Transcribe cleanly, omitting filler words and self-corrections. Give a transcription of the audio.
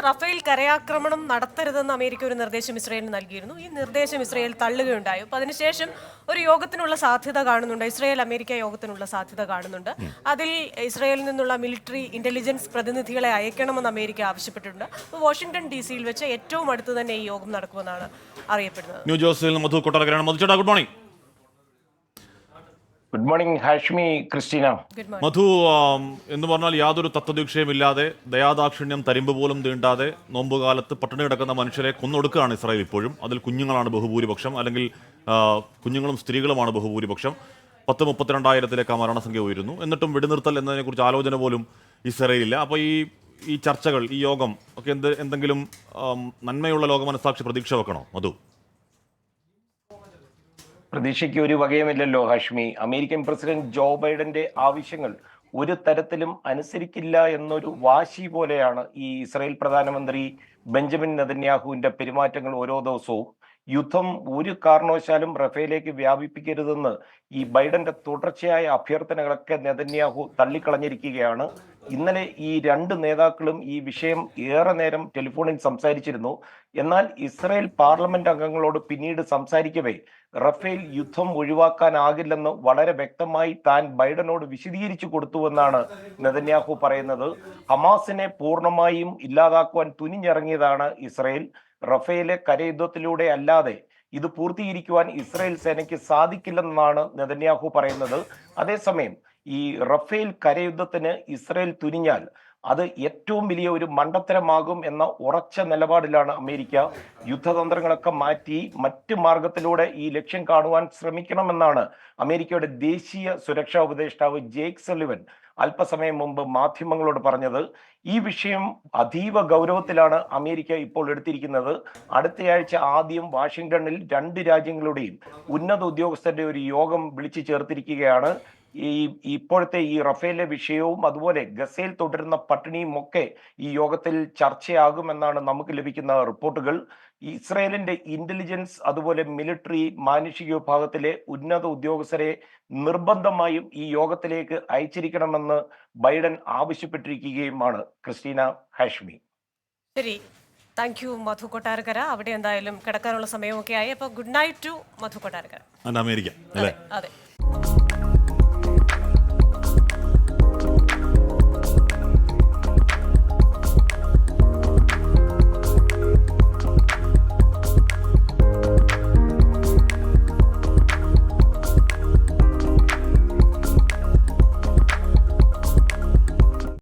Rafale കരയാക്രമണം നടത്തരുതെന്ന് America ഒരു നിർദ്ദേശം ഇസ്രയേലിന് നൽകിയിരുന്നു. ഈ നിർദ്ദേശം ഇസ്രയേൽ തള്ളുകയുണ്ടായി. അപ്പോൾ അതിനുശേഷം ഒരു യോഗത്തിനുള്ള സാധ്യത കാണുന്നുണ്ട്, ഇസ്രയേൽ അമേരിക്ക യോഗത്തിനുള്ള സാധ്യത കാണുന്നുണ്ട്. അതിൽ ഇസ്രയേലിൽ നിന്നുള്ള മിലിറ്ററി ഇന്റലിജൻസ് പ്രതിനിധികളെ അയക്കണമെന്ന് അമേരിക്ക ആവശ്യപ്പെട്ടിട്ടുണ്ട്. അപ്പോൾ വാഷിംഗ്ടൺ DC വെച്ച് ഏറ്റവും അടുത്ത് തന്നെ ഈ യോഗം നടക്കുമെന്നാണ് അറിയപ്പെടുന്നത്. ന്യൂ ജേഴ്സിയിൽ മധു കൊട്ടാരക്കരയാണ്. മധു ചേട്ടാ, good morning. Good morning Hashmi, Christina. Madhu, എന്ന് പറഞ്ഞാൽ യാതൊരു തത്വദീക്ഷയുമില്ലാതെ, ദയാദാക്ഷിണ്യം തരിമ്പ് പോലും തീണ്ടാതെ നോമ്പുകാലത്ത് പട്ടിണി കിടക്കുന്ന മനുഷ്യരെ കൊന്നൊടുക്കുകയാണ് ഇസ്രായേൽ ഇപ്പോഴും. അതിൽ കുഞ്ഞുങ്ങളാണ് ബഹുഭൂരിപക്ഷം, അല്ലെങ്കിൽ കുഞ്ഞുങ്ങളും സ്ത്രീകളുമാണ് ബഹുഭൂരിപക്ഷം. 32,000-ലേക്ക് ആ മരണസംഖ്യ ഉയരുന്നു. എന്നിട്ടും വെടിനിർത്തൽ എന്നതിനെക്കുറിച്ച് ആലോചന പോലും ഇസ്രായേലില്ല. അപ്പോൾ ഈ ചർച്ചകൾ, ഈ യോഗം ഒക്കെ എന്തെങ്കിലും നന്മയുള്ള ലോകമനസാക്ഷി പ്രതീക്ഷ വെക്കണോ മധു? പ്രതീക്ഷയ്ക്ക് ഒരു വകയുമില്ലല്ലോ ഹാഷ്മി. അമേരിക്കൻ പ്രസിഡന്റ് ജോ ബൈഡന്റെ ആവശ്യങ്ങൾ ഒരു തരത്തിലും അനുസരിക്കില്ല എന്നൊരു വാശി പോലെയാണ് ഈ ഇസ്രായേൽ പ്രധാനമന്ത്രി ബെഞ്ചമിൻ നെതന്യാഹുവിന്റെ പെരുമാറ്റങ്ങൾ. ഓരോ ദിവസവും യുദ്ധം ഒരു കാരണവശാലും റഫേലേക്ക് വ്യാപിപ്പിക്കരുതെന്ന് ഈ ബൈഡന്റെ തുടർച്ചയായ അഭ്യർത്ഥനകളൊക്കെ നെതന്യാഹു തള്ളിക്കളഞ്ഞിരിക്കുകയാണ്. ഇന്നലെ ഈ രണ്ട് നേതാക്കളും ഈ വിഷയം ഏറെ നേരം ടെലിഫോണിൽ സംസാരിച്ചിരുന്നു. എന്നാൽ ഇസ്രായേൽ പാർലമെന്റ് അംഗങ്ങളോട് പിന്നീട് സംസാരിക്കവേ റഫേൽ യുദ്ധം ഒഴിവാക്കാനാകില്ലെന്ന് വളരെ വ്യക്തമായി താൻ ബൈഡനോട് വിശദീകരിച്ചു കൊടുത്തുവെന്നാണ് നെതന്യാഹു പറയുന്നത്. ഹമാസിനെ പൂർണ്ണമായും ഇല്ലാതാക്കുവാൻ തുനിഞ്ഞിറങ്ങിയതാണ് ഇസ്രായേൽ. റഫേലെ കരയുദ്ധത്തിലൂടെ അല്ലാതെ ഇത് പൂർത്തീകരിക്കുവാൻ ഇസ്രായേൽ സേനയ്ക്ക് സാധിക്കില്ലെന്നാണ് നെതന്യാഹു പറയുന്നത്. അതേസമയം ഈ റഫേൽ കരയുദ്ധത്തിന് ഇസ്രായേൽ തുനിഞ്ഞാൽ അത് ഏറ്റവും വലിയ ഒരു മണ്ടത്തരമാകും എന്ന ഉറച്ച നിലപാടിലാണ് അമേരിക്ക. യുദ്ധതന്ത്രങ്ങളൊക്കെ മാറ്റി മറ്റു മാർഗത്തിലൂടെ ഈ ലക്ഷ്യം കാണുവാൻ ശ്രമിക്കണമെന്നാണ് അമേരിക്കയുടെ ദേശീയ സുരക്ഷാ ഉപദേഷ്ടാവ് ജേക്ക് സള്ളിവൻ അല്പസമയം മുമ്പ് മാധ്യമങ്ങളോട് പറഞ്ഞത്. ഈ വിഷയം അതീവ ഗൗരവത്തിലാണ് അമേരിക്ക ഇപ്പോൾ എടുത്തിരിക്കുന്നത്. അടുത്തയാഴ്ച ആദ്യം വാഷിംഗ്ടണിൽ രണ്ട് രാജ്യങ്ങളുടെയും ഉന്നത ഉദ്യോഗസ്ഥരുടെ ഒരു യോഗം വിളിച്ചു ചേർത്തിരിക്കുകയാണ്. ഇപ്പോഴത്തെ ഈ റഫേലെ വിഷയവും അതുപോലെ ഗസയിൽ തുടരുന്ന പട്ടിണിയും ഒക്കെ ഈ യോഗത്തിൽ ചർച്ചയാകുമെന്നാണ് നമുക്ക് ലഭിക്കുന്ന റിപ്പോർട്ടുകൾ. ഇസ്രായേലിന്റെ ഇന്റലിജൻസ് അതുപോലെ മിലിറ്ററി മാനുഷിക വിഭാഗത്തിലെ ഉന്നത ഉദ്യോഗസ്ഥരെ നിർബന്ധമായും ഈ യോഗത്തിലേക്ക് അയച്ചിരിക്കണമെന്ന് ബൈഡൻ ആവശ്യപ്പെട്ടിരിക്കുകയുമാണ്. ക്രിസ്റ്റീന, ഹാഷ്മി. ശരി, താങ്ക് യു മധു കൊട്ടാരക്കര. അവിടെ എന്തായാലും കിടക്കാനുള്ള സമയമൊക്കെ ആയി. അപ്പോൾ good night to Madhu Kottarakkara. America അല്ലേ? അതെ.